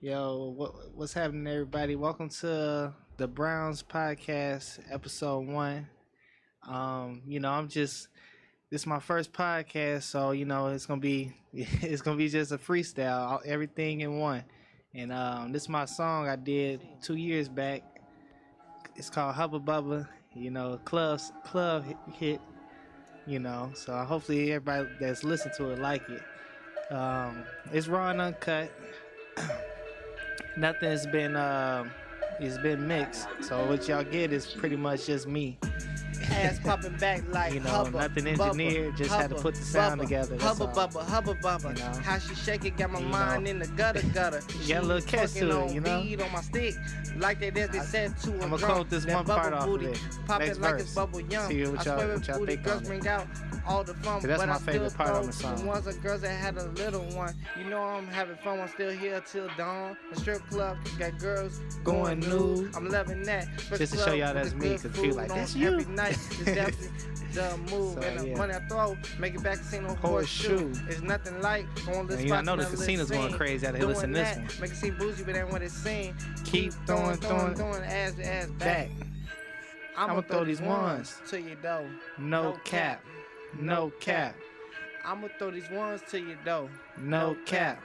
Yo, what's happening, everybody? Welcome to the Browns podcast, episode one. I'm just this is my first podcast, so it's gonna be it's gonna be just a freestyle, everything in one. And this is my song I did 2 years back. It's called Hubba Bubba. Club hit. So hopefully everybody that's listened to it like it. It's raw and uncut. Nothing's been it's been mixed. So what y'all get is pretty much just me. Ass popping back like hubba, Nothing bubba, engineered, just had to put the sound bubba, together. That's Hubba all. bubba, hubba bubba. You know? How she shake it, got my You mind know? in the gutter. You got a little catch fucking to it, on you know? beat on my stick, like they did. They said to a I'ma drum. quote this that one bubble part off of booty, it. pop Next it like verse. it's bubble yum. See what I y'all- swear what y'all booty think girls on it. bring out all the fun, That's but my I favorite still part on throw the song. the ones of girls that had a little one. You know I'm having fun. I'm still here till dawn. The strip club got girls Going nude. I'm loving that. Just to show y'all that's me, 'cause feel like, that's you. Every night is definitely the move. So, And the yeah. money I throw, make it back casino Horseshoe. horseshoe. It's nothing like on the And spot. I know the casino's going crazy out here listening to this one. Make it seem bougie, but then when it's seen, Keep throwing ass to ass back. back. I'ma throw these ones to your dough. No cap. No cap. I'ma throw these ones to your dough. No cap.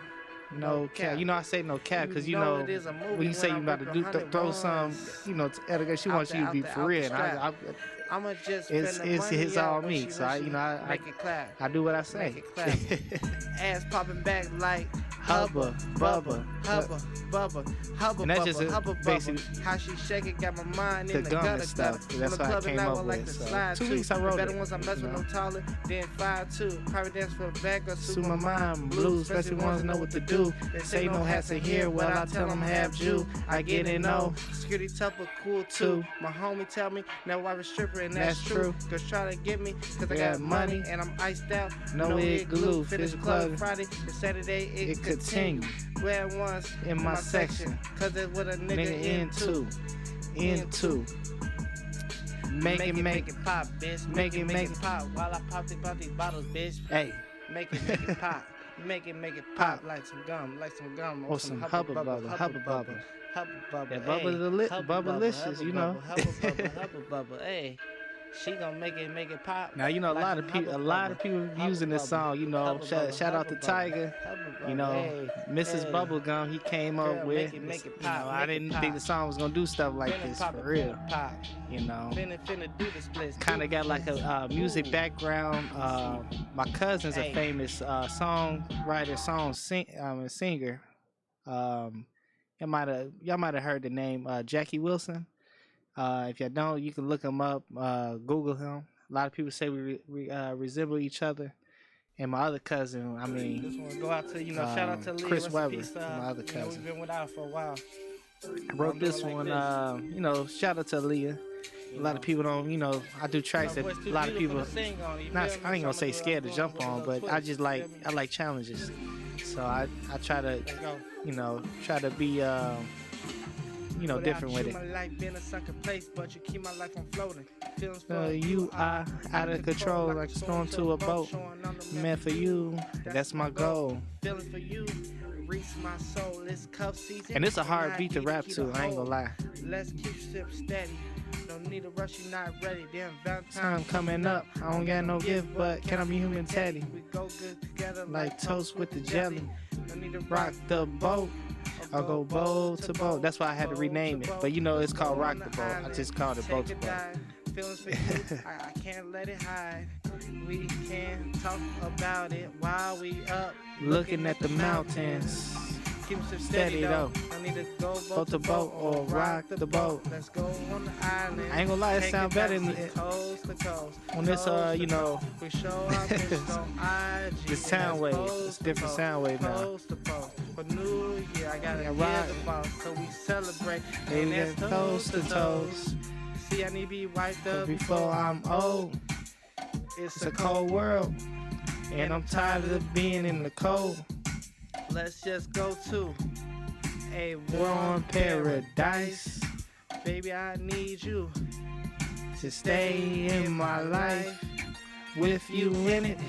No cap. You know I say no cap because You know it is a movie when you say when you I'm about to ripping do 100 throw some, ones. to Edgar, she wants you to be for real. And I'ma just It's- spend the it's- money it's out all when me, she- so when she I make it clap. I do what I say. Make it clap. Ass popping back like Hubba, bubba, hubba, bubba, hubba, And that's bubba, just a- hubba, basically bubba. How she shake it, got my mind the in the gum and gutter, stuff. gutter. That's On the what I club came and I up would like with, to so slide 2 too. weeks I wrote The better it, ones I mess you with know. no taller than 5'2". Private dance for the back or Suit my mind, blues, especially ones know what to do. They say no hats in here, well I tell them have Jew. I get it, no. Security tough but cool too. My homie tell me now wife a stripper and that's That's true. true. Girls try to get me cause I Yeah, got money. money and I'm iced out. No igloo. Finish Finish club club. Friday and Saturday It it continue. continue. Wear once In my section. cause that's what a nigga, Nigga into. Into. Make it. it pop, bitch. Make it. pop while I pop these bottles, bitch. Hey. Make it pop. Make it pop like some gum. Or some hubba bubba. Hubba bubba. That bubblicious, you know. Hubba bubba, hey. She gonna make it pop. Now a like lot of some people, hubba using Hubba this bubba. song. Hubba bubba, Shout out to hubba bubba, Tiger. hubba bubba, You know, hey, Mrs. hey. Bubblegum, he came up Girl, with. make it You pop, know, I make it didn't pop. think the song was gonna do stuff like Finna this pop for it, real. finna pop. You know, Finna do the splits. kind of got like a music background. My cousin's a Hey. famous songwriter, singer. Y'all might have heard the name Jackie Wilson. If you don't, you can look him up. Google him. A lot of people say we resemble each other. And my other cousin, This one go out to shout out to Lee. Chris Rest in Webber, peace, my other cousin. We've been without for a while. I wrote this like one. this. Shout out to Aaliyah. A lot of people don't, I do tracks that a lot of people. I ain't gonna say scared to jump on, but I like challenges. So I try to, try to be, different with it. My life been a sunken place, but you keep my life on floating. Feelings You are out of control, like a storm to a boat. Meant for you, that's my goal. Feelings for you, reach my soul. It's cuff season. And it's a hard beat to rap Keep to. it I ain't gonna whole. lie. Let's keep sip steady. Don't need a rush, you're not ready. Damn Valentine Time coming up, I don't got no gift, but can I be human Teddy? We go good together Like toast with the jelly. Don't need to Rock the boat. I'll go boat to boat. That's why I had to rename it. But it's called Rock the Boat. I just called it Boat to Boat. Feelings for you, I can't let it hide. We can talk about it while we up. Looking at the mountains. Keep it Steady steady though. though. I need to go Boat to boat or rock the boat. Let's go on the island. I ain't gonna lie, it Take sound better back in coast to coast. on this, Coast to coast. We show our pictures on IG. This sound wave. It's different sound wave now. Post to post. For New Year, I gotta Yeah, get right. the boss, so we celebrate. Baby, And that's toast to toast. See, I need to be wiped up Before I'm old, It's it's a cold world. And I'm tired of being in the cold. Let's just go to a We're on paradise Baby, I need you to stay in my life with you in it.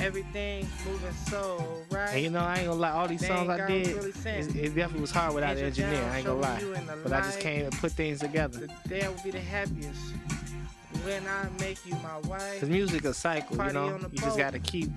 Everything moving so right. And you know, I ain't gonna lie, all these They songs ain't I got did, really sense. it definitely was hard without an Hands you engineer, down, I ain't gonna show lie. you in the But I just light. came and put things together. The day I will be the happiest when I make you my wife. Cause music a cycle, you Party know. on the You just boat. gotta keep,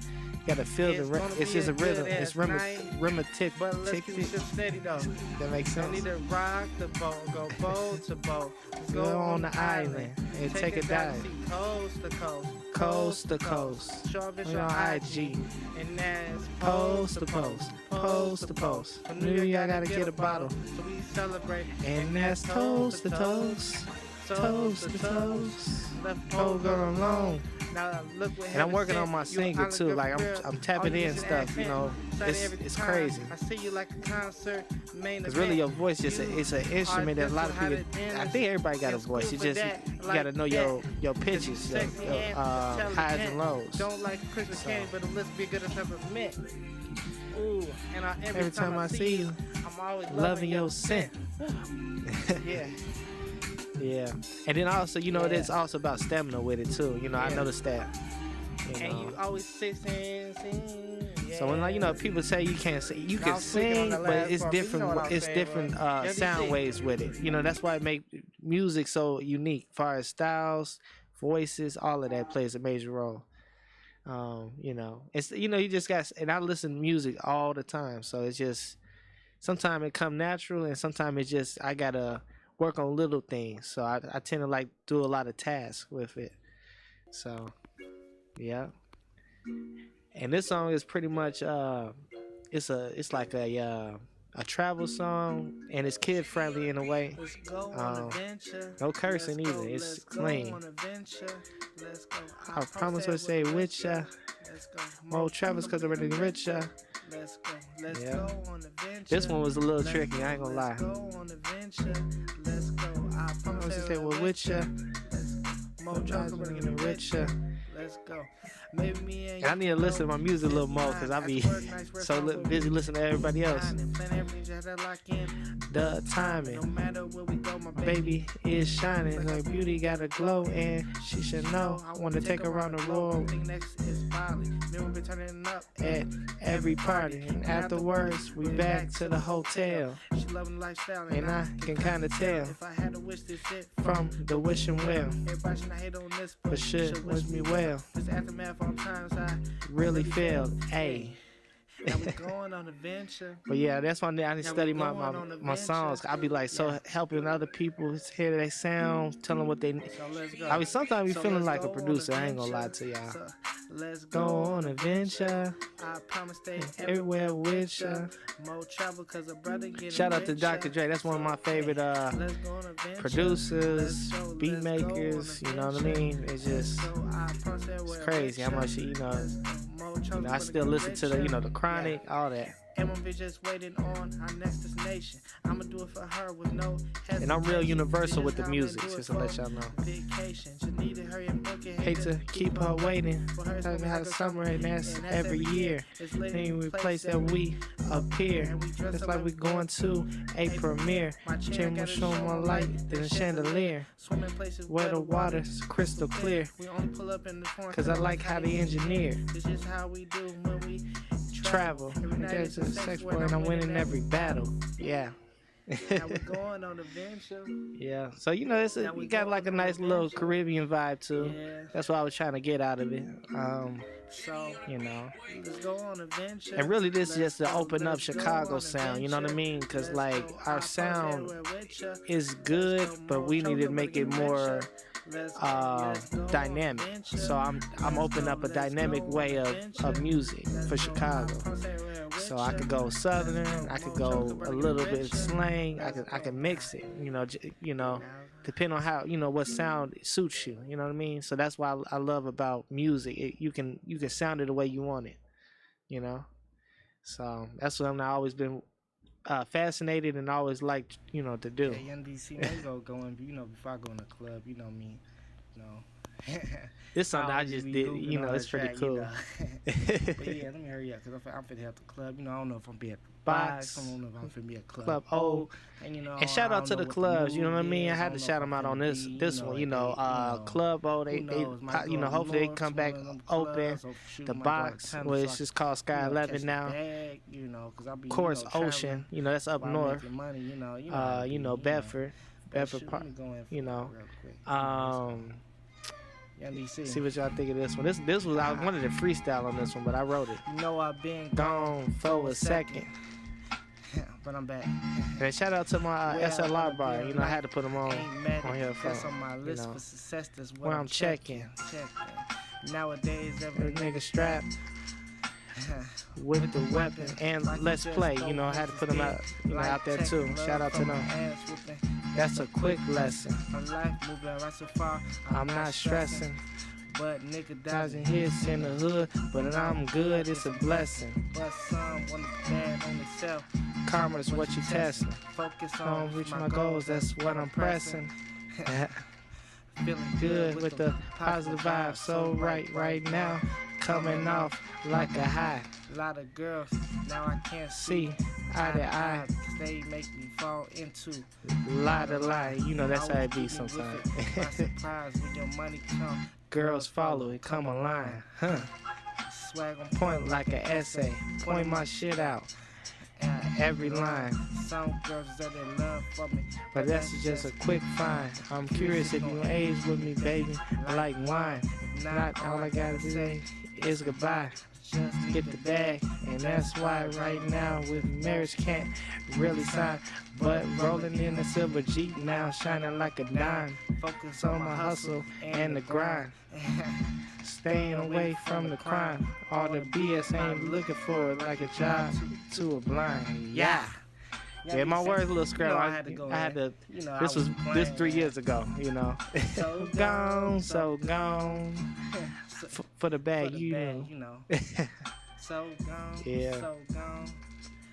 gotta feel It's the gonna it's be just a a rhythm. good It's ass night. rhythmic. But let's keep the ship steady though. That makes Don't sense. need to rock the boat, go boat to boat. Let's Go on the island and take a dive. Coast to coast, Coast to coast. Show up On your IG. and that's Post to post. Post to post. From New York, I gotta get a bottle. So we celebrate. And that's toast to toast. Toast to toast. Left Cold girl alone. Now look what And I'm working on sent. my You single a too. good Like girl. I'm tapping All you in need is stuff, you accent. know. Study every It's time. crazy. I see you like a concert. Main Cause really your event. voice just it's an instrument that a lot of people. I think everybody got a voice. You just you gotta know your pitches, your highs and lows. Don't like Christmas So. candy, but the list be good as peppermint. Ooh, and Every time I see you, I'm always loving your scent. Yeah. Yeah, and then also, you know, Yeah. it's also about stamina with it too. You know, I Yeah. noticed that. You And know. you always sing. So when, like, you know, people say you can't sing, you No, can I'm speaking on sing, the but last it's part, but you different. know what I'm It's saying, different bro. Yeah, sound you waves with it. You know, that's why it make music so unique. As far as styles, voices, all of that plays a major role. You know, it's, you know, you just got, and I listen to music all the time, so it's just sometimes it come natural, and sometimes it just I gotta work on little things. So I tend to like do a lot of tasks with it. So yeah. And this song is pretty much it's like a travel song, and it's kid friendly in a way. Let's go on adventure. No cursing Let's go, either. It's let's clean. Go on adventure. Let's go. I promise to stay with ya. Let's go. More travels cause I'm already richer. Let's go. Let's Yeah. go on adventure. This one was a little Let's tricky, go, I ain't gonna lie. Let's go on adventure. Let's go. I I promise was to to say we're with ya. Let's go. More More travels, travels we're cause I'm gonna already richer. Let's go. Maybe me and And I need to listen to my music a little more, cause I be so busy listening to everybody else. The No timing, matter where we go, my my baby is shining. Her beauty got a glow, and she should know. I wanna take her around the world Thing next is Bali. Then we'll be turning up. at every party. And afterwards, we back to the hotel. She loving the lifestyle, And I can kinda tell if I had to wish this shit from the wishing well. everybody should hate on this, But should wish me well. This aftermath all times I Really failed, ayy. now we going on adventure. But yeah, that's why I need to Now study we my, going my, on my songs. adventure. I be like so Yeah. helping other people hear their sound, tell them what they. So let's go. I mean, sometimes be So feeling let's like a go on producer. I ain't gonna lie to adventure. y'all. So let's Go on adventure, I promise stay everywhere with ya. More travel cause a brother getting Shout out to richer. Dr. Dre. That's one of my favorite Let's go on adventure. producers, Let's go, beat let's go on makers. You know what I adventure. mean? It's just Let's go, I promise that it's we're crazy how richer. much you know. Let's go, more travel I for still the listen to the richer. the Chronic, all that. And we'll be just waiting on our next destination. I'ma do it for her with no hesitation. And I'm real universal with the Just music, how I do it just to let for y'all know. Vacation. Just need to hurry and book it. Hate to keep her waiting. For her, it's Talking gonna be how like the a summer and that's every year. It's late Then in we the place that we appear. And we dress Just up like we going to a premiere. My chain Chain will gotta show more light than a chandelier. Swimming places Where the water's crystal clear. We only pull up in the foreign Cause I like how they engineer. This is how we do when we Travel. Every night There's it's a sex boy and I'm winning every battle. Yeah. Now we going on adventure. Yeah. So you know, Now we you got going like a on nice little adventure. Caribbean vibe too. Yeah. That's what I was trying to get out of it. So You know. let's go on adventure. And really, this is Let's just to go, open up let's go Chicago on sound. You know what I adventure. mean? Because Let's like go. our I sound promise with ya. is good, Let's go, but more we need to travel, make we're it getting more richer. Let's go, let's go on dynamic. adventure. So I'm opening up a Let's dynamic go on way of adventure. music Let's for go, Chicago. I promise we're with So I ya. could go southern, I could go a little bit richer. slang, I could mix it. You know, depending on how what sound suits you. You know what I mean? So that's why I love about music. You can sound it the way you want it. You know, so that's what I've always been fascinated and always liked to do. Yeah, Young DC, let me go in, before I go in the club, you know me, This something I always just be did. goofing You know, on it's the pretty track, cool. You know. But yeah, let me hurry up because I'm finna head to the club. You know, I don't know if I'm be at the box. I don't know if I'm finna be at Club O. O. And you know, And shout I out to don't the know what clubs, you know what I mood mean? I is. had don't to know shout if them I'm out on finna this be, one, you know, Club O. who They knows, might you go know, up hopefully they north come to back one of them open. clubs, or shoot, The might go out of box, town which so I is called Sky can, 11 catch the now. bag, you know, 'cause I be, Of course, you know, Ocean, you know, that's up while north. making money, you know how it be, Bedford. Bedford shoot, Park, let me go in you know. real quick. Young DC. See what y'all think of this one. This was, I wanted to freestyle on this one, but I wrote it. You know I've been Gone for a second. But I'm back. And shout out to my SLR bar. You know, I had to put them on here That's for, on my list you know, for success. That's what where I'm I'm checking. Nowadays, Every nigga strapped with the weapon and let's play. You know, I had to put them out, you know, out there too. Shout out to them. That's a quick lesson. I'm not stressing. But nigga Thousand hits in the hood, but I'm good. It's a blessing. But some want it bad on itself. Karma's what you testing. Focus On reach my goals. That's what I'm pressing. Feeling Good with the positive vibe. So right now, coming off like a high. A lot of girls now I can't See eye to eye. They make me fall into Lie to lie. You know that's how it be sometimes. Surprise when your money come. Girls follow it, come online. Huh. Swag on Point like an essay. Point my shit out. Every line. Some girls that in love for me, But that's just a quick find. I'm curious if you age with me, baby. Like wine. Not all I gotta say is goodbye. just Get the bag, and that's why right now with marriage can't really sign. But rolling in a silver Jeep now, shining like a dime. focus On my hustle and the grind. Staying away from the crime. All the BS ain't looking for it like a job to a blind. Yeah. Yeah, my words a little scrambled. I had to go. I had to. You know, This was this 3 years ago. You know. So So gone. For the bag, you know. You know. So gone. Yeah. So gone.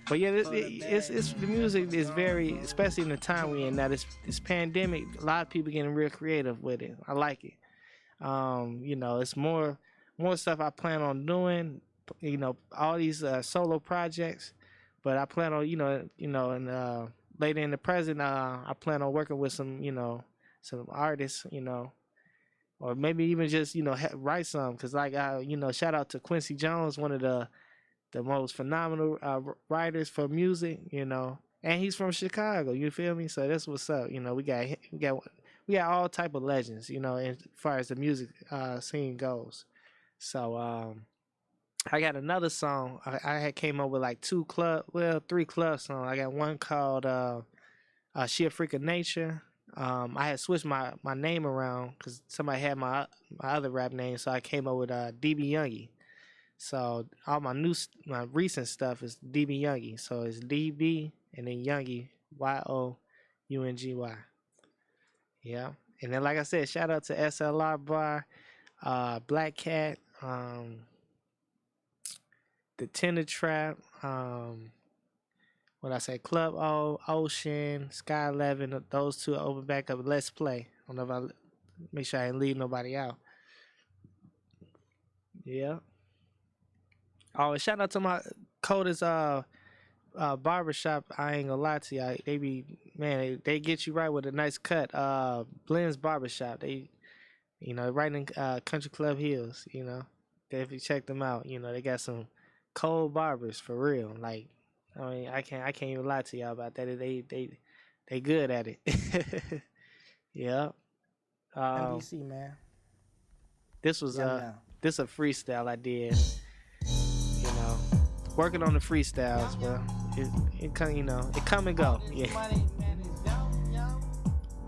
But yeah, it's the music is very, especially in the time we're in now. This pandemic, a lot of people getting real creative with it. I like it. You know, it's more stuff I plan on doing. You know, all these solo projects, but I plan on and later in the present, I plan on working with some some artists, or maybe even just write some, because shout out to Quincy Jones, one of the most phenomenal writers for music, and he's from Chicago. You feel me? So that's what's up. We got all type of legends, as far as the music scene goes. So I got another song. I had came up with like 3 club songs. I got one called "She a Freak of Nature." I had switched my name around because somebody had my other rap name, so I came up with DB Youngie. So all my recent stuff is DB Youngie. So it's DB and then Youngie, YOUNGY. Yeah. And then like I said, shout out to SLR Bar, Black Cat, the Tender Trap, Club O, Ocean, Sky 11, those two are over back up. Let's Play. I don't know if make sure I didn't leave nobody out. Yeah. Oh, and shout out to my Coda's barbershop. I ain't gonna lie to y'all. They get you right with a nice cut. Blend's Barbershop. They, right in Country Club Hills. If you check them out, they got some cold barbers for real. Like, I can't even lie to y'all about that. They good at it. Yeah. NBC, man. This was this a freestyle I did. Working on the freestyles, but it come and go. Yeah.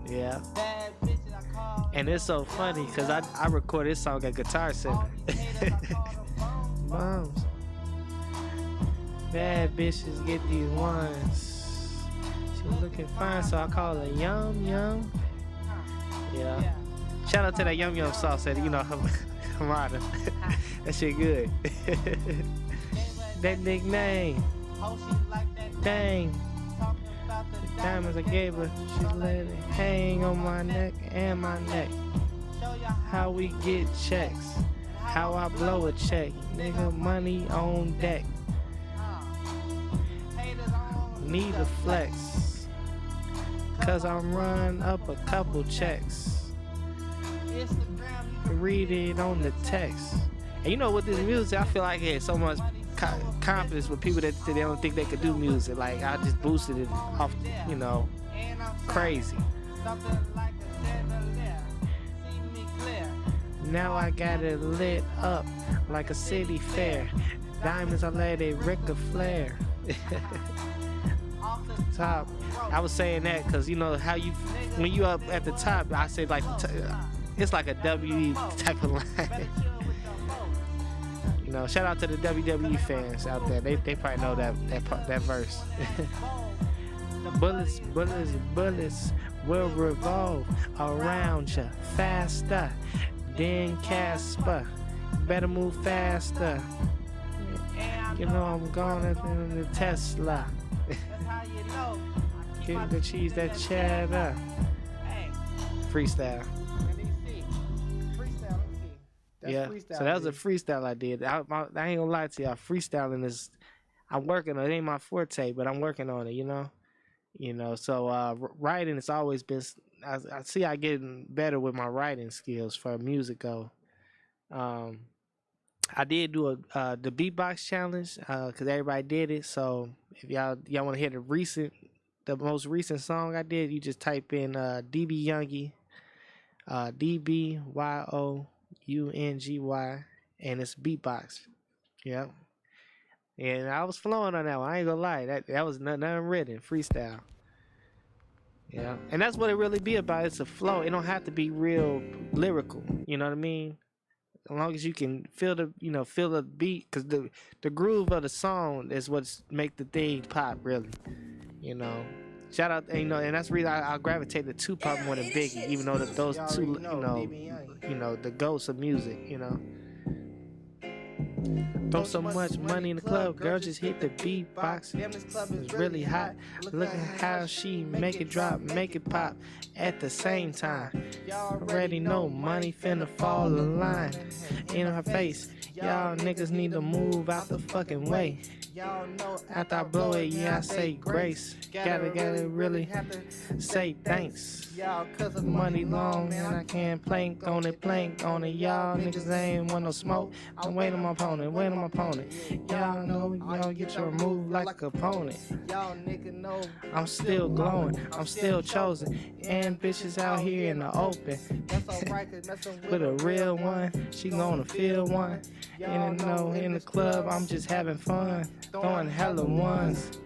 Yeah. And it's so funny because I recorded this song at Guitar Center. Moms. Bad bitches get these ones. She looking fine, so I call her Yum Yum. Yeah. Shout out to that Yum Yum sauce at Hamada. That shit good. That nickname. Dang. The diamonds I gave her, she let it hang on my neck and my neck. how we get checks, how I blow a check, nigga, money on deck. Need a flex, cause I'm running up a couple checks. Read it on the text. And you know, with this music, I feel like I had so much confidence with people that they don't think they could do music. Like, I just boosted it off, you know, crazy. Now I got it lit up like a city fair. Diamonds, I let it Ric Flair. Top. I was saying that because, you know, how you, when you up at the top, I say like, it's like a WWE type of line. You know, shout out to the WWE fans out there. They probably know that verse. Bullets will revolve around you faster than Casper. Better move faster. You know I'm going in the Tesla. Get the cheese, that cheddar. Freestyle. Yeah, so that was a freestyle I did. I ain't gonna lie to you. Freestyling is, I'm working on it. It ain't my forte, but I'm working on it, you know. So writing has always been, I see I getting better with my writing skills for music go. I did do the beatbox challenge because everybody did it. So if y'all want to hear the most recent song I did, you just type in DB Youngie, DBYOUNGY, and it's beatbox. Yeah. And I was flowing on that one. I ain't gonna lie. That was nothing written, freestyle. Yeah. And that's what it really be about. It's a flow. It don't have to be real lyrical. You know what I mean? As long as you can feel the beat, because the groove of the song is what's make the thing pop, really. You know. Shout out, and that's the reason I gravitate to Tupac more than Biggie, even though those two, the ghosts of music, you know. Throw so much money in the club, girl, just hit the beatbox. It's really hot. Look at how she make it drop, make it pop at the same time. Already know money finna fall in line in her face. Y'all niggas need to move out the fucking way. After I blow it, yeah, I say grace. Gotta really say thanks. Money long and I can't plank on it. Y'all niggas ain't want no smoke. I'm waiting on my opponent, Y'all know y'all get your move like a opponent. I'm still glowing, I'm still chosen. And bitches out here in the open. With a real one, she gonna feel one. In the club, I'm just having fun. Throwing hella ones,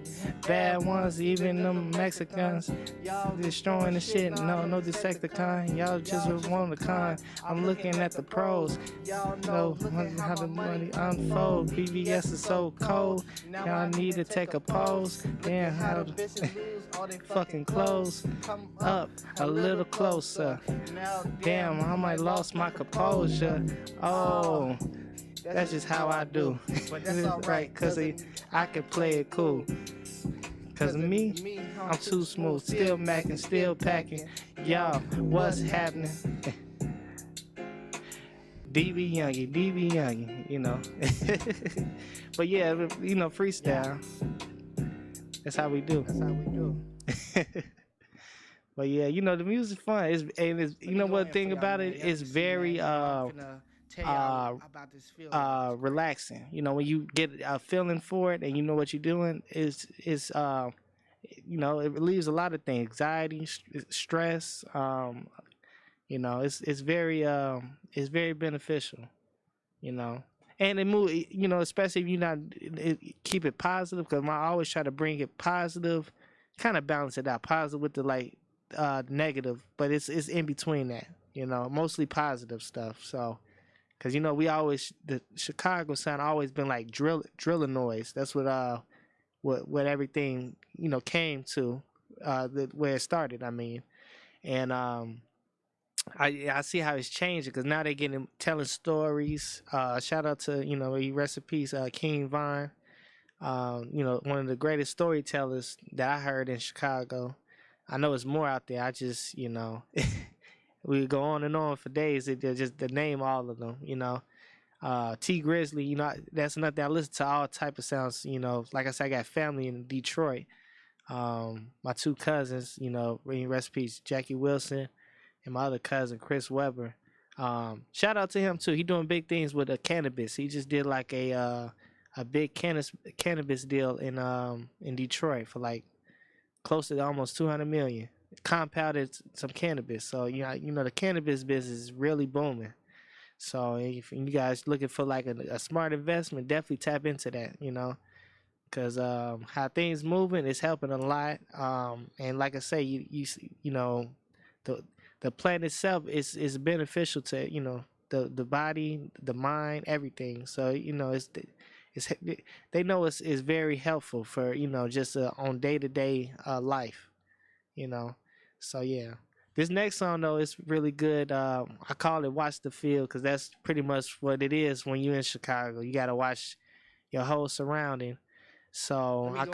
bad ones, even them Mexicans. Destroying the shit, no Decepticon. Y'all just one of the kind. I'm looking at the pros. Know how the money unfold. BBS is so cold. Y'all need to take a pose. Damn, how the fucking close up a little closer. Damn, I might lost my composure. Oh. That's just how I do. Right, cause I can play it cool. Cause me, I'm too smooth. Still macking, still packing. Y'all, what's happening? DB Youngie, you know. But yeah, freestyle. That's how we do. But yeah, the music's fun. It's what thing about it is very about this feeling. Relaxing. When you get a feeling for it and you know what you're doing, it relieves a lot of things, anxiety, stress. It's very beneficial. And it move. Especially if you not keep it positive, because I always try to bring it positive, kind of balance it out, positive with the negative, but it's in between that. Mostly positive stuff. So. Cause we always, the Chicago sound always been like drilling noise. That's what everything came to, where it started. I mean, and I see how it's changing, because now they're telling stories. Shout out to rest in peace, King Von. One of the greatest storytellers that I heard in Chicago. I know it's more out there. I just We go on and on for days. It just to name all of them, you know. T Grizzly, you know, that's another thing. I listen to all type of sounds, you know. Like I said, I got family in Detroit. My two cousins, you know, rest in peace, Jackie Wilson and my other cousin Chris Webber. Shout out to him too. He doing big things with cannabis. He just did like a big cannabis deal in Detroit for like close to almost 200 million. Compounded some cannabis. So you know the cannabis business is really booming. So if you guys looking for like a smart investment, definitely tap into that, you know, because how things moving is helping a lot. And like I say, you know, the plant itself is beneficial to, you know, the body, the mind, everything. So you know it's they know it's very helpful for, you know, just on day-to-day life, you know. So yeah, this next song though is really good. I call it "Watch the Field" because that's pretty much what it is when you're in Chicago. You gotta watch your whole surrounding. So I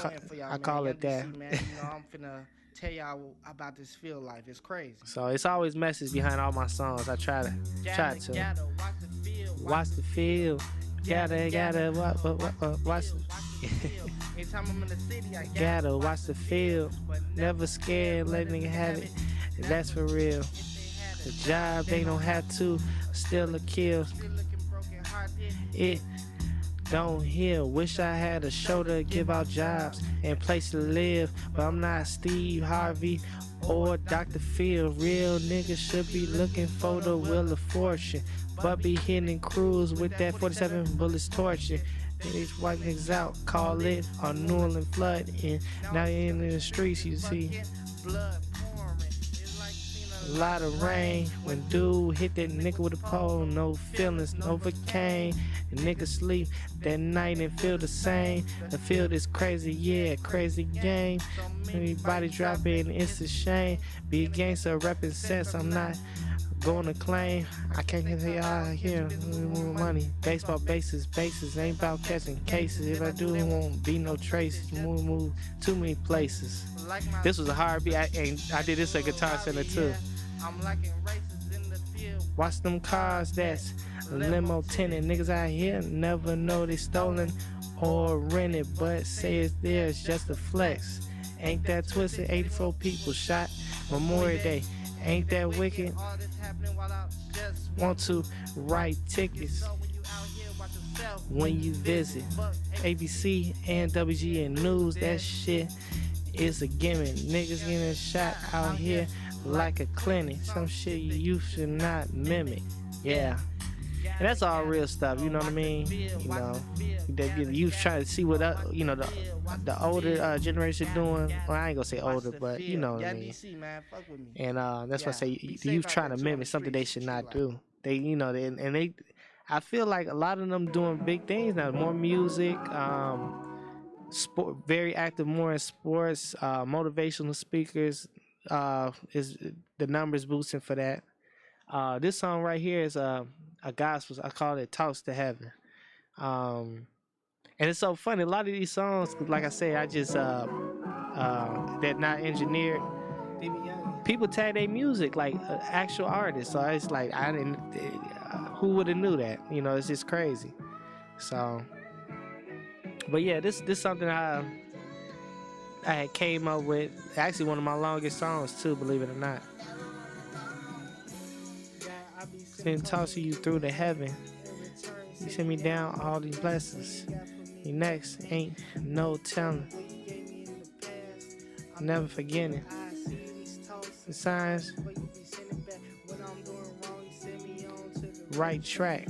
call it that. Man, you know, I'm finna tell y'all about this field life. It's crazy. So it's always message behind all my songs. I try to watch the field. Gotta watch. Anytime I'm in the city, I gotta watch the field. Never scared, let nigga have it. That's for real. The job they don't have to, still a kill. It don't heal. Wish I had a shoulder to give out jobs and place to live, but I'm not Steve Harvey or Dr. Phil. Real niggas should be looking for the wheel of fortune, but be hitting crews with that 47 bullets torching. These white niggas out, call it a New Orleans flood, and now you're in the streets, you see a lot of rain. When dude hit that nigga with a pole, no feelings, no Novocaine. The nigga sleep that night and feel the same. The field is crazy, yeah, crazy game. Everybody drop it and it's a shame. Be a gangster reppin' sense, I'm not going to claim. I can't get y'all here. Money, baseball bases ain't about catching cases. If I do, it won't be no traces. Move too many places. This was a hard beat, and I did this at Guitar Center too. Watch them cars that's limo tinted. Niggas out here never know they stolen or rented, but say it's theirs just a flex. Ain't that twisted? 84 people shot Memorial Day. Ain't that wicked? Want to write tickets when you visit ABC and WGN News. That shit is a gimmick. Niggas getting shot out here like a clinic. Some shit you should not mimic. Yeah. And that's all real stuff, you know what I mean? You know, the youth trying to see what you know the older generation doing. Well, I ain't gonna say older, but you know what I mean. And that's why I say the youth trying to mimic something they should not do. They, you know, they. I feel like a lot of them doing big things now. More music, sport, very active, more in sports, motivational speakers. Is the numbers boosting for that? This song right here is a gospel. I call it "Talks to Heaven." And it's so funny. A lot of these songs, like I say, I just they're not engineered. People tag their music like actual artists. So it's like I didn't. Who would have knew that? You know, it's just crazy. So, but yeah, this something I had came up with. Actually, one of my longest songs too. Believe it or not. Been tossing you through to heaven. You send me down all these blessings. You next ain't no telling. Never forgetting. The signs. Right track.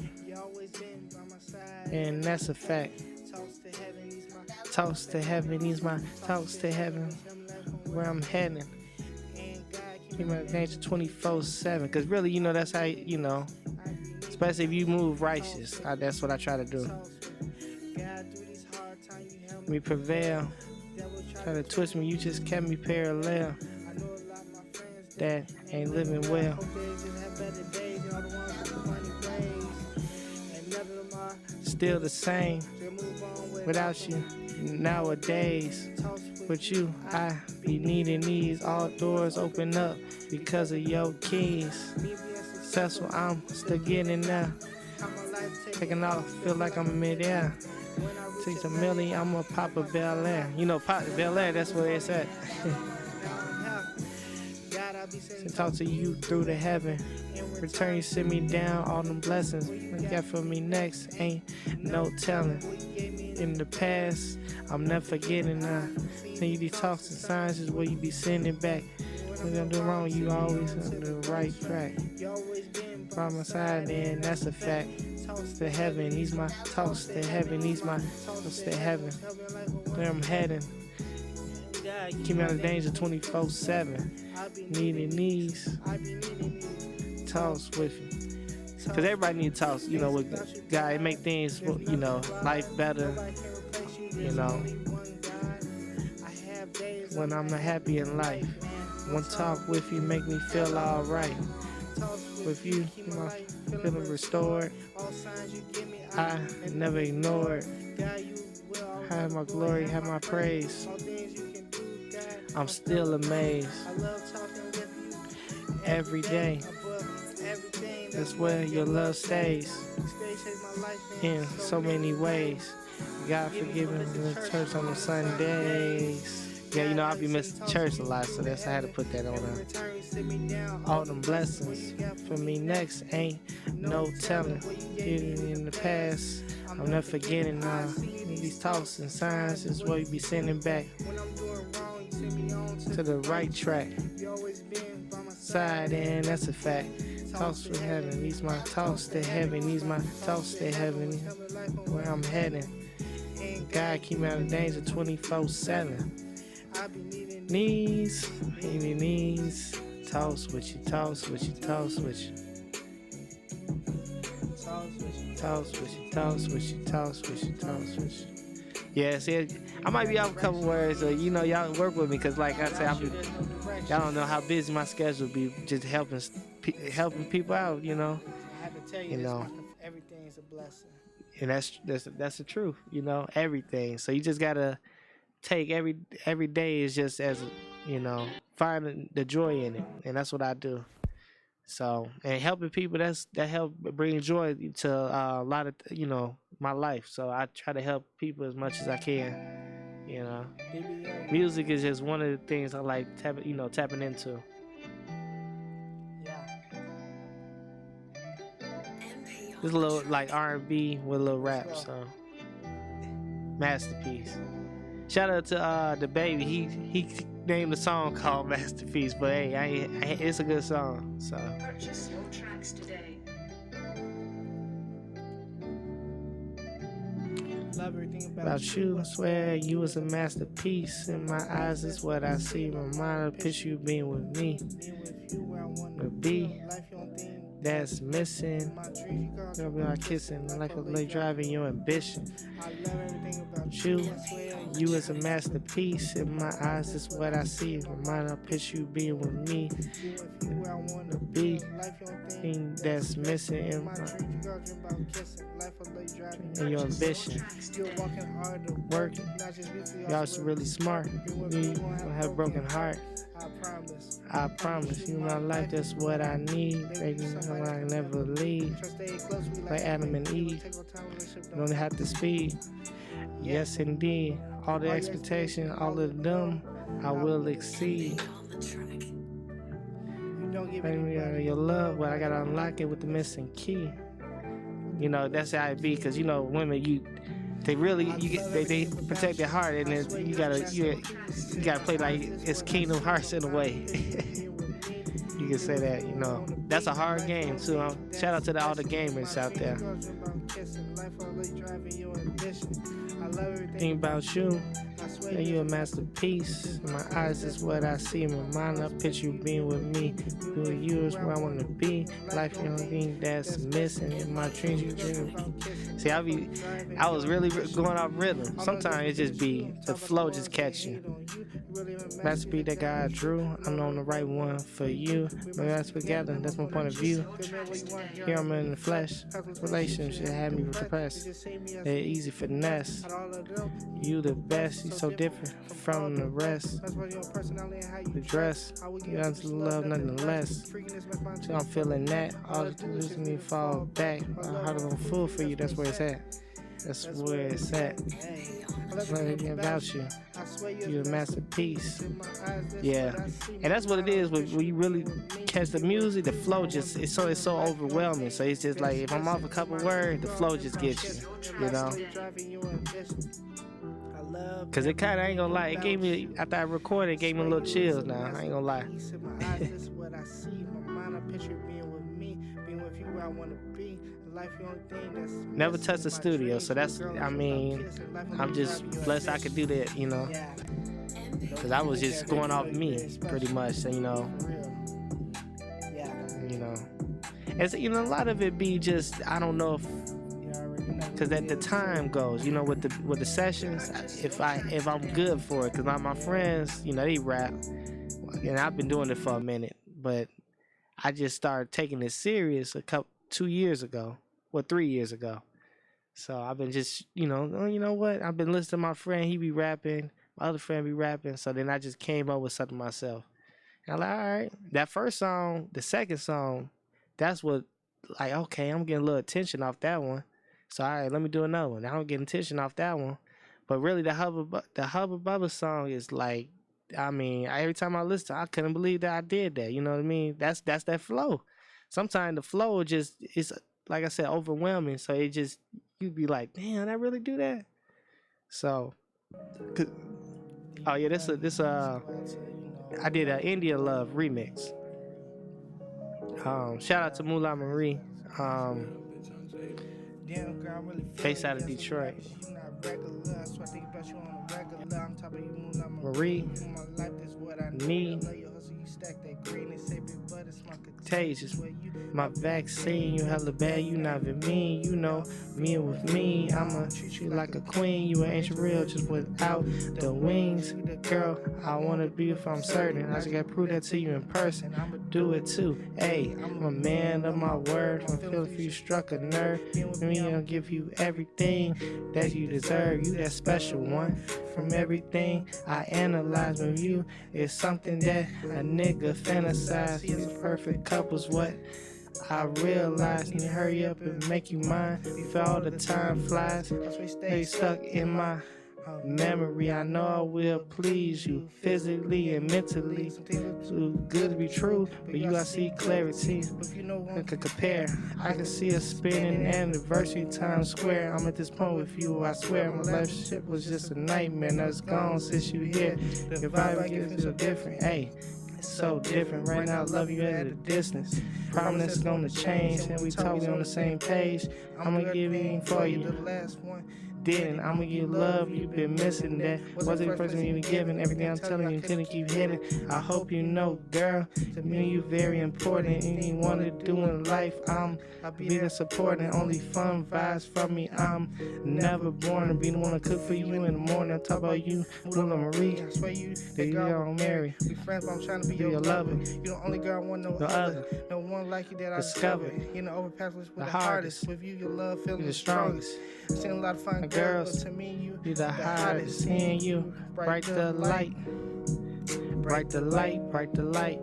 And that's a fact. Toss to heaven. These my talks to heaven. Where I'm heading. Keep my nature 24/7, because really, you know, that's how, you know, especially if you move righteous. That's what I try to do. We prevail. Try to twist me, you just kept me parallel. That ain't living well. Still the same without you nowadays. with you. I be needing these. All doors open up because of your keys. Successful, I'm still getting there. Taking off, feel like I'm midair. 6 million, I'ma pop a Bel Air. You know, pop Bel Air, that's where it's at. To talk to you through the heaven. Return, you sit me down, all them blessings. What you got for me next? Ain't no telling. In the past, I'm never forgetting now. Send you these talks and signs is where you be sending back. When I'm doing wrong, you always on the right track. By my side, then that's a fact. Talks to heaven, he's my talks to heaven, he's my talks to heaven. Where I'm heading. Keep me out of danger 24/7. Needing these talks with you. Cause everybody needs talks, you know, with God. It make things, you know, life better. You know, when I'm happy in life, one talk with you make me feel alright. With you, I'm feeling restored. I never ignored. Have my glory, have my praise. I'm still amazed. Every day, that's where your love stays. In so many ways. God forgive me in church on the Sundays. Yeah, you know, I be missing church a lot, so that's I had to put that on there. All them blessings for me next ain't no telling. In the past, I'm never forgetting now. These talks and signs is what you be sending back to the right track. Side, and that's a fact. Talks from heaven, these my talks to heaven, these my talks to heaven. Where I'm heading. God keep me out of danger 24/7. Knees, baby knees. Talks with you, talks with you, talks with you. Talks with you, talks with you, talks with you, talks with you. Yeah, see, I might be off a couple words, you know, y'all work with me, cause like I said, y'all don't know how busy my schedule be, just helping people out, you know. I have to tell you, know, everything's a blessing. And that's the truth, you know, everything. So you just gotta take every day is just as, you know, finding the joy in it, and that's what I do. So, and helping people, that help bring joy to a lot of, you know, my life. So I try to help people as much as I can, you know. Music is just one of the things I like tapping into. Just a little like R&B with a little rap, so Masterpiece. Shout out to the baby. He named the song called Masterpiece, but hey, it's a good song. So. Purchase your tracks today. Love everything about you. I swear you was a masterpiece. In my eyes is what I see. My mind picture you being with me. The B. That's missing. Girl, we are kissing like a late driving your ambition. You is a masterpiece. In my eyes is what I see. My mind, I picture you being with me. The B thing that's missing in your ambition. Working. Y'all really smart. You don't have a broken heart. I promise you my life, that's what I need. Baby, I never leave. Like Adam and Eve, you don't have to speed. Yes, indeed. All the expectation, all of them, I will exceed. Baby, your love, but I gotta unlock it with the missing key. You know, that's how it be, because, you know, women, they protect their heart, and then you gotta play like it's Kingdom Hearts in a way. You can say that, you know. That's a hard game too. Shout out to all the gamers out there. Think about you. Yeah, you a masterpiece. My eyes is what I see. My mind, I picture you being with me. Being with you is where I want to be. Life, the only thing that's missing in my dreams. You dream. See, I was really going off rhythm. Sometimes it just be the flow just catch you. Masterpiece that God drew, I'm on the right one for you. Maybe that's together, that's my point of view. Here I'm in the flesh. Relationship had me depressed. They're easy finesse. You the best, you so different from the rest. The dress, you got to love nothing less. So I'm feeling that. All the lose me fall back. My heart is on full for you, that's where it's at. That's where it's at. Let me about you. You're a masterpiece. Yeah. And that's what it is when you really catch the music, the flow just it's so overwhelming. So it's just like if I'm off a couple words, the flow just gets you know? Cause it kinda ain't gonna lie, it gave me after I recorded, it gave me a little chills now. I ain't gonna lie. Never touched the studio, so that's, I mean, I'm just blessed I could do that, you know. Cause I was just going off me, pretty much, so, you know. And so, you know, a lot of it be just, I don't know if, cause at the time goes, you know, with the sessions, if I'm good for it, cause my friends, you know, they rap, and I've been doing it for a minute, but I just started taking it serious 2 years ago. 3 years ago. So I've been just, you know what? I've been listening to my friend, he be rapping, my other friend be rapping, so then I just came up with something myself. And I'm like, all right, that first song, the second song, that's what, like, okay, I'm getting a little attention off that one. So all right, let me do another one. Now I'm getting attention off that one. But really the Hubba Bubba song is like, I mean, every time I listen, I couldn't believe that I did that. You know what I mean? That's that flow. Sometimes the flow just is, like I said, overwhelming. So it just, you'd be like, damn, I really do that? So, oh yeah, I did an India Love remix. Shout out to Moolah Marie. Based out of Detroit. Marie, me, contagious. My vaccine, you hella bad, you not even mean. You know, me with me, I'ma treat you like a queen. You an ancient real, just without the wings. Girl, I wanna be if I'm certain. I just gotta prove that to you in person. I'ma do it too. Hey, I'm a man of my word. I feel if you struck a nerve. Me, I'll give you everything that you deserve. You that special one. From everything I analyze with you, it's something that a nigga fantasize. These perfect couples, what I realize. Need to hurry up and make you mine before all the time flies. Stay stuck in my memory. I know I will please you physically and mentally. Too good to be true, but you gotta see clarity. I could compare. I can see us spinning anniversary Times Square. I'm at this point with you. I swear my relationship was just a nightmare. Now it's gone since you here. Your vibe gets so different. Hey. So different right now, love you at a distance. Promise it's gonna change, and we totally on the same page. I'ma give it for you. The last one didn't. I'ma give love, you've been missing that. Wasn't the person even giving everything I'm telling you, couldn't keep hitting. I hope you know, girl, to me you very important. Anything you wanna do in life, I'll be the supporting. Only fun vibes from me. I'm never born to be the one to cook for you in the morning. Talk about you, Lula Marie. I swear you, that girl don't marry. We friends, but I'm trying to be your lover. You the only girl I want no other. No one like you that I discovered. You know, overpass with the hardest. With you, your love feeling the strongest. I've seen a lot of fun girls, but to me, you the hottest. Seeing you, bright the light. Bright the light, bright the light.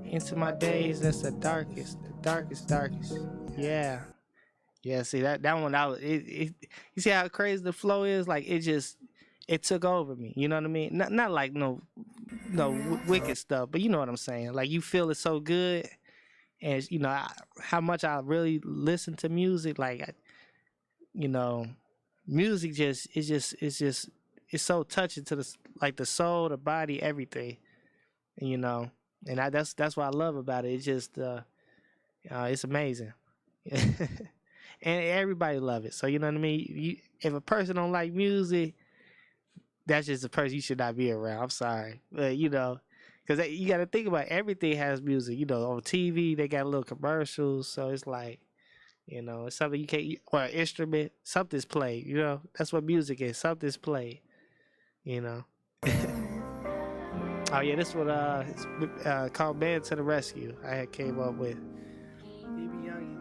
Into my days, that's the darkest. Yeah. Yeah, see that one I was you see how crazy the flow is? Like it took over me. You know what I mean? Not like no wicked stuff, but you know what I'm saying? Like you feel it so good, and you know how much I really listen to music. Like, you know, music it's so touching to the soul, the body, everything. And, you know, and that's what I love about it. It's just it's amazing. And everybody love it. So you know what I mean? If a person don't like music, that's just a person you should not be around. I'm sorry. But, you know, because you got to think about it, everything has music. You know, on TV, they got little commercials. So it's like, You know, it's something you can't, or an instrument, something's played. You know, that's what music is. Something's played. You know. Oh yeah, this one it's called "Man to the Rescue." I had came up with, BB Youngin.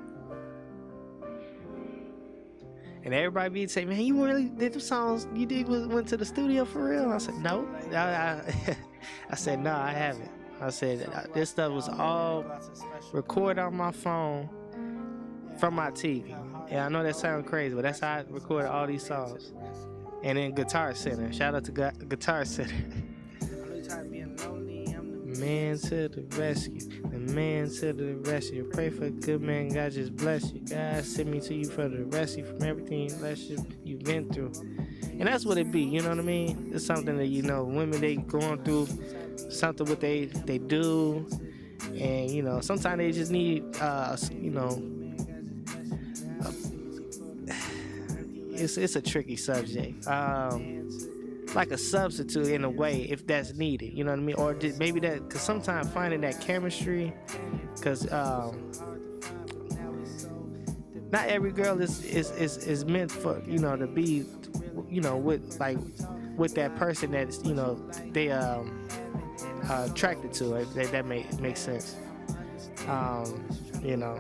and everybody be saying, "Man, you really did the songs? You did went to the studio for real?" I said, "No, I said no, I haven't." I said this stuff was all recorded on my phone from my TV. Yeah, I know that sounds crazy, but that's how I recorded all these songs. And then Guitar Center. Shout out to Guitar Center. Man to the rescue, the man to the rescue. Pray for a good man, God just bless you. God send me to you for the rescue from everything you've been through. And that's what it be, you know what I mean? It's something that, you know, women, they going through something what they do. And, you know, sometimes they just need, you know, it's a tricky subject. Like a substitute in a way if that's needed, you know what I mean? Or maybe that, because sometimes finding that chemistry, because not every girl is meant for, you know, to be, you know, with that person that, you know, they attracted to it. That makes sense. You know,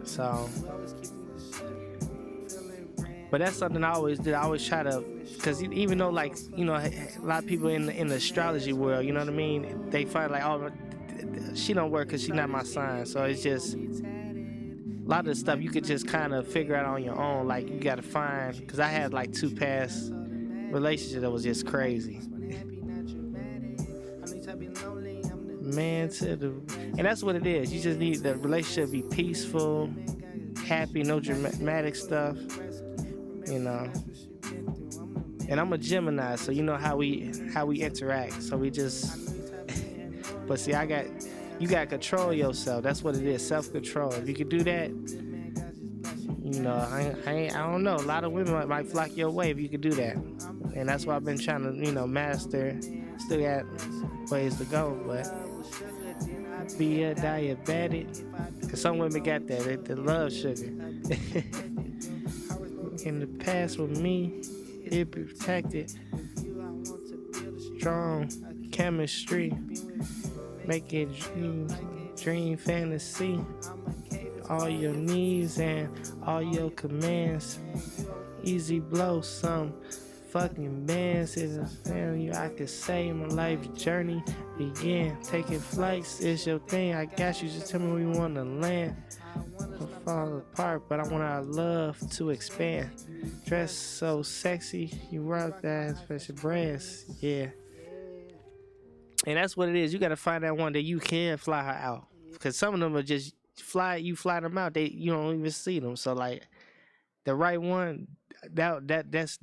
so. But that's something I always did. I always try to, because even though, like, you know, a lot of people in the astrology world, you know what I mean, they find like, oh, she don't work because she's not my sign. So it's just a lot of the stuff you could just kind of figure out on your own. Like, you got to find, because I had like 2 past relationships that was just crazy. Man to the, and that's what it is. You just need the relationship to be peaceful, happy, no dramatic stuff. You know, and I'm a Gemini, so you know how we interact. So we just, but see, you got to control yourself. That's what it is, self-control. If you can do that, you know, I don't know. A lot of women might flock your way if you could do that, and that's why I've been trying to, you know, master. Still got ways to go, but be a diabetic, cause some women got that. They love sugar. In the past with me, it protected. Strong chemistry, make it dream fantasy. All your needs and all your commands. Easy blow, some fucking bands. It's a family, I could say my life journey began. Taking flights is your thing. I got you. Just tell me where you want to land. Fall apart, but I want our love to expand. Dress so sexy, you rock that special breasts, yeah. And that's what it is. You got to find that one that you can fly her out, because some of them are just fly them out. You don't even see them. So like the right one, that's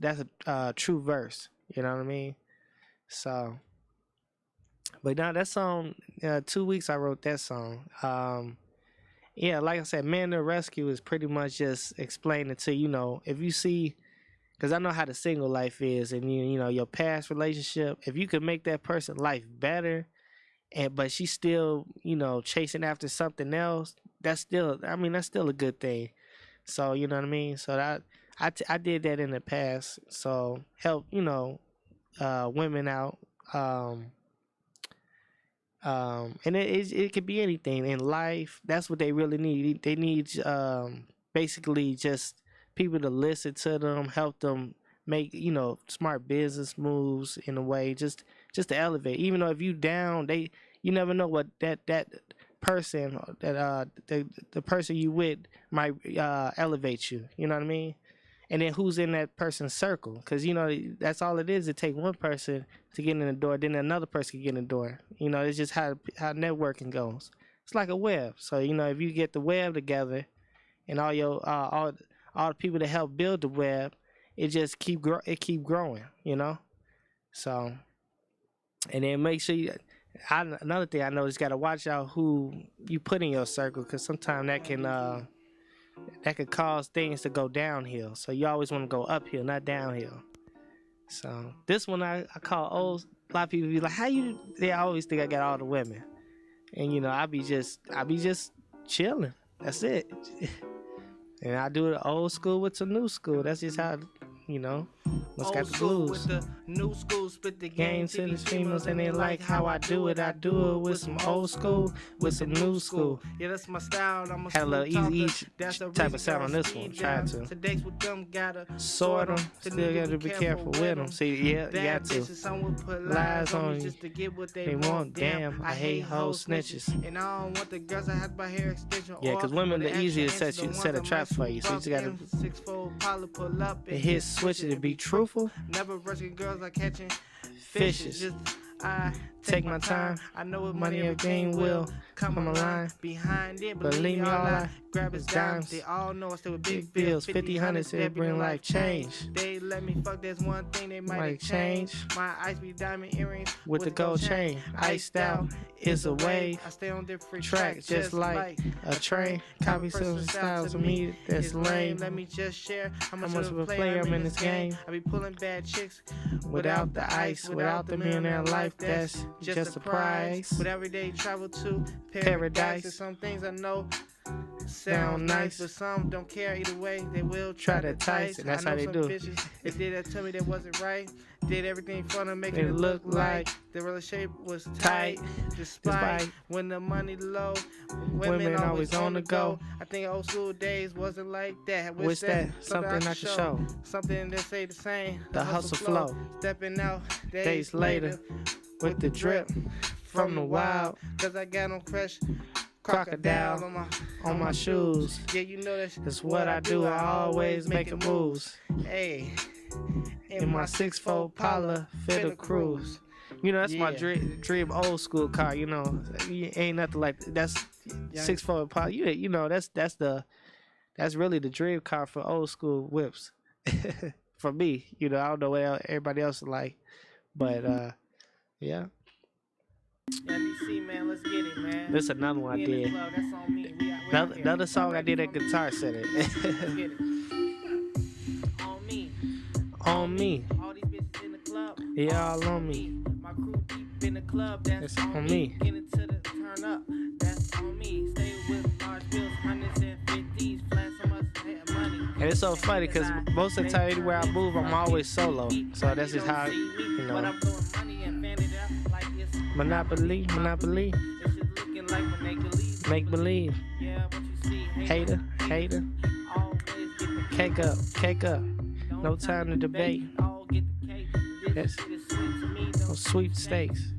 a true verse. You know what I mean? So, but now that song, 2 weeks I wrote that song. Yeah, like I said, Man to the Rescue is pretty much just explaining to, you know, if you see, because I know how the single life is, and you know your past relationship, if you could make that person's life better, but she's still, you know, chasing after something else, that's still a good thing. So, you know what I mean? So I did that in the past, so help, you know, women out. And it could be anything in life. That's what they really need. They need basically just people to listen to them, help them make, you know, smart business moves in a way, just to elevate. Even though if you down, you never know what that person, that the person you with might elevate you. You know what I mean? And then who's in that person's circle? Because, you know, that's all it is. It takes one person to get in the door, then another person can get in the door. You know, it's just how networking goes. It's like a web. So, you know, if you get the web together and all your all the people that help build the web, it just keep growing, you know? So, and then make sure another thing I know is got to watch out who you put in your circle, because sometimes that could cause things to go downhill. So you always want to go uphill, not downhill. So this one I call old. A lot of people be like, they always think I got all the women. And, you know, I be just chilling. That's it. And I do the old school with the new school. That's just how, you know, let's got the school blues. with the new school, split the Game to the females and they like how I do it. I do it with some old school, with some new school. Yeah, that's my style. I'm a Had a little school easy talker. type of sound on this one. Trying to Today's with them gotta sort them, still gotta be careful with them. See, yeah, you got to. Some would put Lies on you just to get what They want. Damn, I hate hoe snitches. And I don't want the girls that have my hair extension. Yeah, 'cause women the easiest set a trap for you. So you just gotta 6-fold pilot pull up it hit switch it to be truthful. Never rushing girls like catching Fishes. Just I Take my time. I know what Money money of game will come come aligned behind it. Believe me, all I grab his is dimes. dimes. They all know I stay with big Big bills, bills. 50 hundreds, it bring life change. They let me fuck. There's one thing they might Might change. My ice be diamond earrings With the gold chain, iced out is a wave. I stay on different Track tracks, just like a train. Copy some styles of me that's lame. Let me just share how much much of a player I'm in this game. I be pulling bad chicks Without the ice, without the millionaire life, that's just a prize. With everyday travel to Paradise. There's some things I know sound nice, but some don't care either way. They will try to entice. and that's I how know they some do. bitches, they did that to me that wasn't right. Did everything fun to make It it look look like like the relationship was tight. tight. Despite Despite when the money low, women always on the go. I think old school days wasn't like that. Wish that something I could show. Something that say the same. The hustle flow. Stepping out Days later, with the drip from the wild. 'Cause I got on fresh Crocodile on my shoes. Yeah, you know That's what I do. I always make a moves. Hey, In my 6-fold Pala fit a cruise. You know, that's my Yeah. dream old school car. You know, ain't nothing like that's 6-fold Pala. You know, that's really the dream car for old school whips. For me, you know, I don't know what everybody else is like, but yeah. NBC, man, let's get it, man. This another one I We in the did. club, that's on me. We out here. Another song I did at Guitar Center. Let's get it. On me. On me. All these bitches in the club. Yeah, all on me. My crew deep in the club. That's It's on me. Get into the turn up. That's on me. Stay with large bills, hundreds and fifties. Flash so much money. And it's so funny because most of the time anywhere I move, I'm always solo. So that's just how, you But know. I'm throwing money and fan it up like it's Monopoly. It's just looking like when they believe. Make believe. Yeah, what you see. Hater. Always get the Cake up. Don't No time to debate. All get the cake. This Yes. shit is sweet to me. No Don't sweepstakes.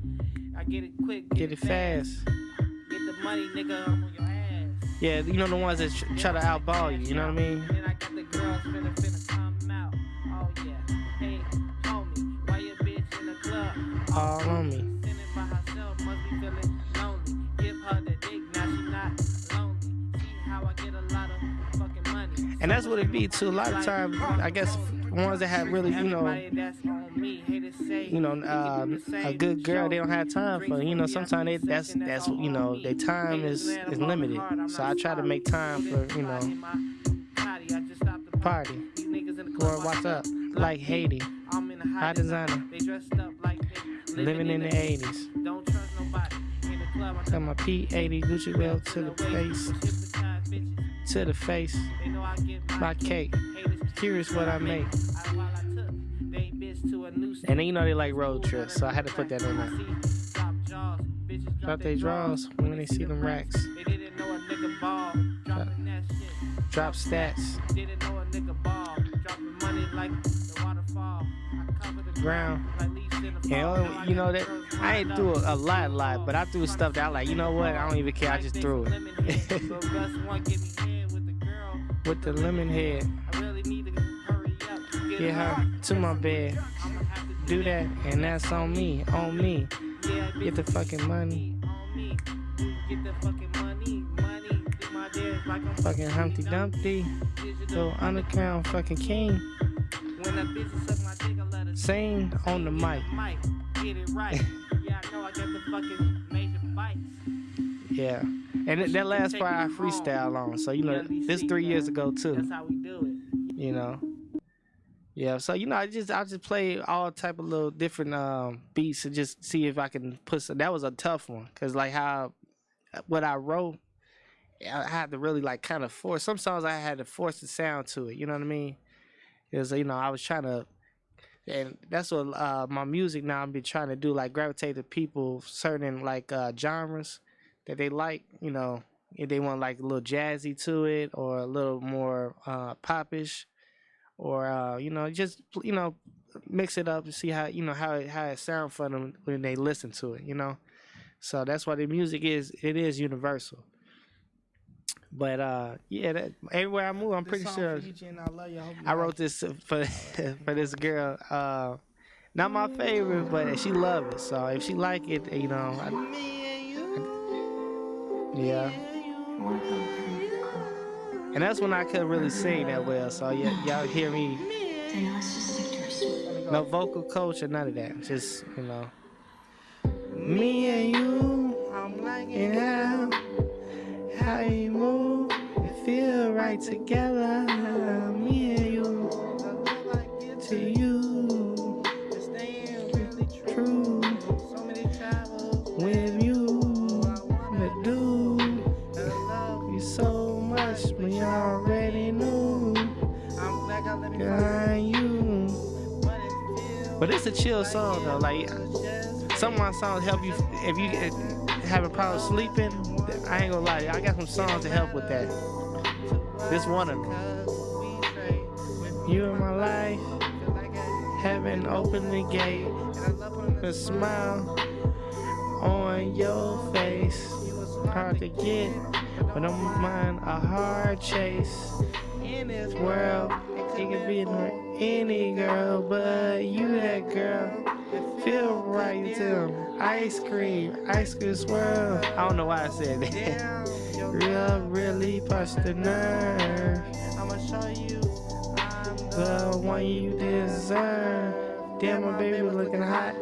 I get it quick. Get it fast. Get the money, nigga. I'm on your ass. Yeah, you know the ones that try to outball you. You know what I mean? And then I got the girls finna come out. Oh yeah. Hey, homie, why your bitch in the club? All on me. Sitting by herself, must be feeling lonely. Give her the dick, now she not lonely. See how I get a lot of fucking money. And that's what it be too. A lot of times, I guess ones that have really, you know, Everybody that's on me, haters say, a good girl, they don't have time for. You know, sometimes that's you know, their time is limited. So I try to make time for, you know, party. Or what's up? Like Haiti, I'm in a high designer, They dressed up like they living in the 80s. Don't trust nobody. In the club, I Got my P80 Gucci belt to the face, hypnotize bitches. to the face. They know I get My cake, haters curious what I make. while I took they bitch to a new And then you know they like road trips, so I had to put that in there. Drop jaws, bitches Drop they draws when they see them racks. They didn't know a nigga ball, dropping that shit. Drop stats, Didn't know a nigga ball, dropping money like the waterfall. I cover the ground. like leaves in the And fall. Now you know got that the girls I ain't lined threw up. a lot, but I threw stuff that I like. You know what? I don't even care. I just threw it. So Gus one give me head with the girl. With the lemon head, I really need to hurry up. get her to my bed. I'ma have to Do that, and that's on me, on me. Yeah, Get the fucking money. on me. Get the fucking money. Do my dance like I'm Fucking Humpty Dumpty, digital. little underground fucking king. When a bitch suck my dick, I let her Sing on the mic. Get it right. Yeah, I know I got the fucking major bites. Yeah. And that last part I freestyle on. So, you know, this 3 years ago too, That's how we do it. you know. Yeah, so, you know, I just play all type of little different beats and just see if I can put some. That was a tough one because like how what I wrote I had to really like kind of force some songs. I had to force the sound to it. You know what I mean? Because I was trying to, and that's what my music now I've been trying to do, like gravitate to people certain like genres that they like. If they want like a little jazzy to it or a little more popish, or just mix it up and see how it sounds for them when they listen to it. So that's why the music is universal. But everywhere I move, I'm pretty sure I wrote this for for this girl. Not my favorite, but she love it. So if she like it, yeah. And that's when I couldn't really sing that well. So y'all hear me. No vocal coach or none of that. Just me and you. I'm liking how you move. It feel right together. Me and you. To you. True. With you. To do. You so much, we already knew. Behind you. But it's a chill song though. Like some of my songs help you if you having problems sleeping. I ain't gonna lie, I got some songs to help with that. This one of them. You in my life, heaven opened the gate, a smile on your face. Hard to get, but don't mind a hard chase. In this world, it could be any girl, but you that girl. Feel right to them. Ice cream swirl. I don't know why I said that. Really push the nerve. I'ma show you I'm the one you deserve. Damn, my baby looking hot,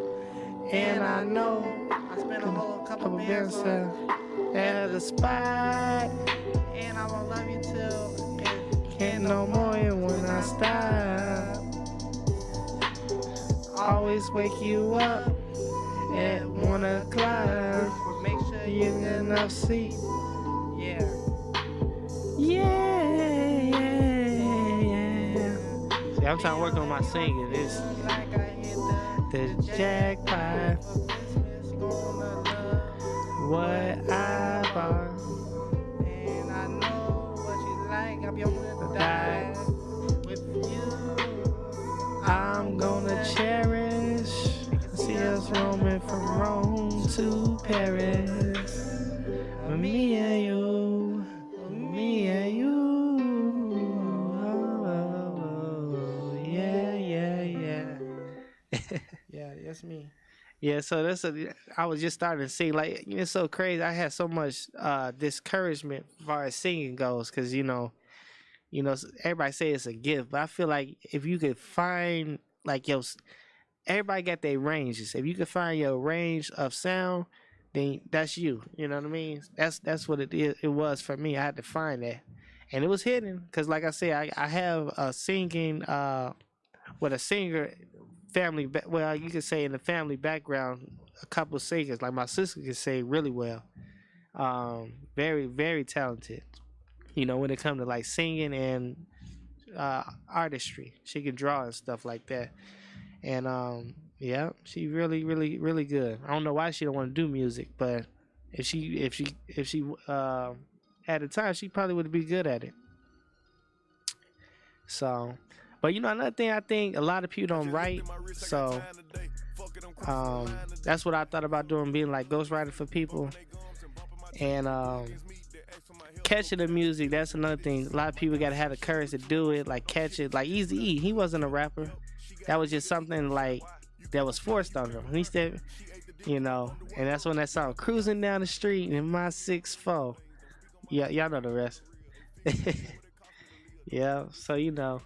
and I know I spent a whole couple minutes at the spot, and I won't love you till can't no more when I stop. Always wake you up at 1 o'clock. Make sure you get enough sleep. Yeah. See, I'm trying to work on my singing. It's the jackpot. What I bought. And I know what you like. I'll be able to die with you. I'm gonna cherish. See us roaming from Rome to Paris. With me and you. With me and you. Oh, yeah. Yeah, that's me. Yeah, so I was just starting to sing. Like, it's so crazy. I had so much discouragement as far as singing goes, because everybody say it's a gift, but I feel like if you could find like everybody got their ranges. If you could find your range of sound, then that's you. You know what I mean? That's what it is. It was for me. I had to find that, and it was hidden because, like I said, I have a singing with a singer family. Well, you could say in the family background, a couple of singers. Like my sister can sing really well. Very, very talented. When it comes to like singing and artistry, she can draw and stuff like that. And she really, really, really good. I don't know why she don't want to do music, but if she at the time, she probably would be good at it. So, but another thing, I think a lot of people don't write, so that's what I thought about doing, being like ghostwriter for people. And catching the music, that's another thing. A lot of people gotta have the courage to do it, like catch it. Like Eazy-E, he wasn't a rapper. That was just something like that was forced on him. He said, and that's when that song "Cruising Down the Street in My 6'4". Yeah, y'all know the rest. Yeah, so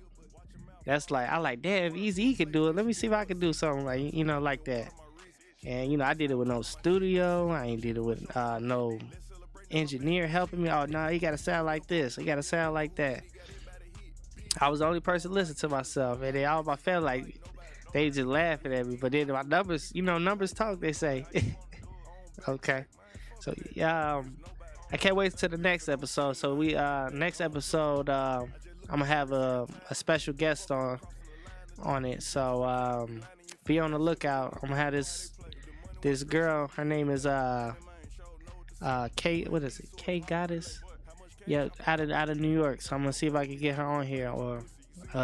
that's like, I like, damn, if Eazy-E could do it, let me see if I can do something like like that. And I did it with no studio. I ain't did it with no engineer helping me. Oh no, you gotta sound like this, you gotta sound like that. I was the only person listening to myself, and then all my family, like, they just laughing at me. But then my numbers, numbers talk, they say. Okay, so yeah, I can't wait to the next episode. So we next episode I'm gonna have a special guest on it. So be on the lookout. I'm gonna have this girl. Her name is K. What is it? K Goddess. Yeah, out of New York. So I'm gonna see if I can get her on here, or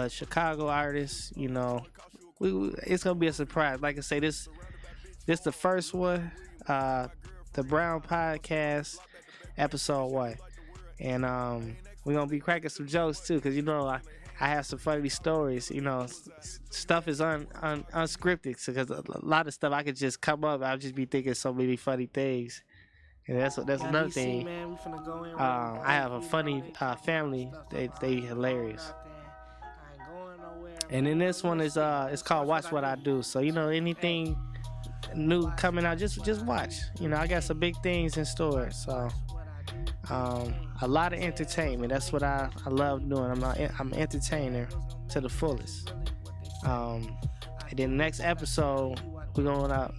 Chicago artist. You know, it's gonna be a surprise. Like I say, this the first one, the Brown Podcast, episode 1, and we're gonna be cracking some jokes too, cause you know I have some funny stories. You know, stuff is unscripted, because a lot of stuff I could just come up. I'll just be thinking so many funny things. And that's another thing. Man, we finna go in I have a funny family. They hilarious. And then this one is it's called Watch What I Do. So you know, anything new coming out, just watch. You know, I got some big things in store. So a lot of entertainment. That's what I love doing. I'm an entertainer to the fullest. And then the next episode, we're gonna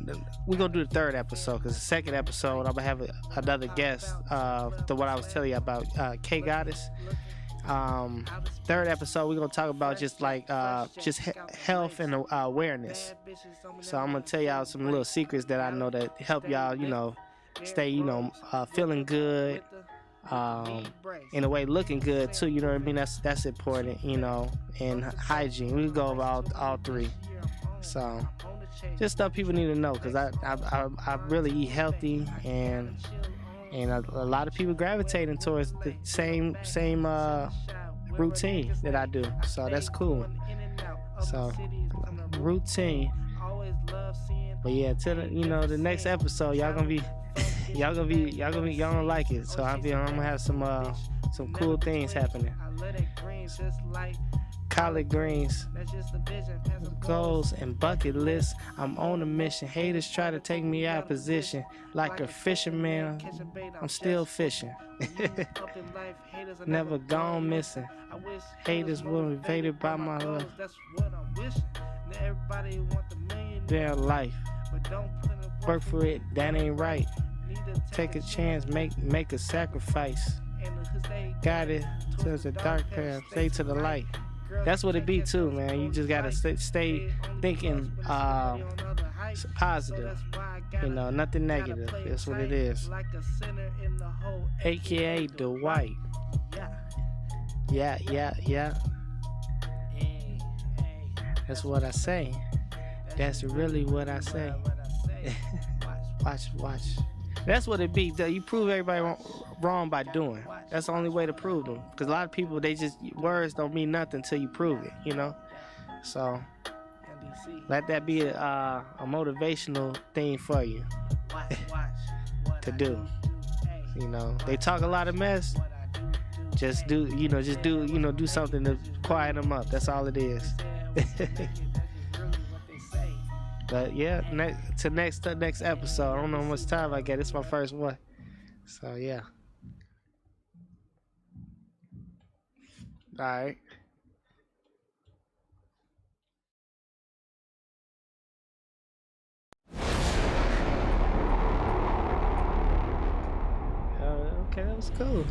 do the third episode, because the second episode I'm gonna have another guest, the what I was telling you about, K Goddess. Third episode we're gonna talk about just like just health and awareness. So I'm gonna tell y'all some little secrets that I know that help y'all, you know, stay, you know, feeling good, in a way looking good too, you know what I mean. That's important, you know. And hygiene, we go over all three. So just stuff people need to know, because I really eat healthy, and a lot of people gravitating towards the same routine that I do. So that's cool. So routine. But yeah, the next episode, y'all gonna like it. So I'm gonna have some cool things happening. Collard greens, goals, and bucket lists. I'm on a mission. Haters try to take me out of position. Like a fisherman, I'm still fishing. Never gone missing. Haters were invaded by my love. Their life. Work for it, that ain't right. Take a chance, make a sacrifice. Got it to the dark path, stay to the light. That's what it be too, man. You just gotta stay thinking positive, you know, nothing negative. That's what it is. AKA Dwight. Yeah. That's what I say. That's really what I say. Watch. That's what it be. You prove everybody wrong by doing. That's the only way to prove them. Because a lot of people, words don't mean nothing until you prove it, you know? So let that be a motivational thing for you to do. You know, they talk a lot of mess. Just do something to quiet them up. That's all it is. But yeah, next episode. I don't know how much time I get. It's my first one. So yeah. All right. Okay, that was cool.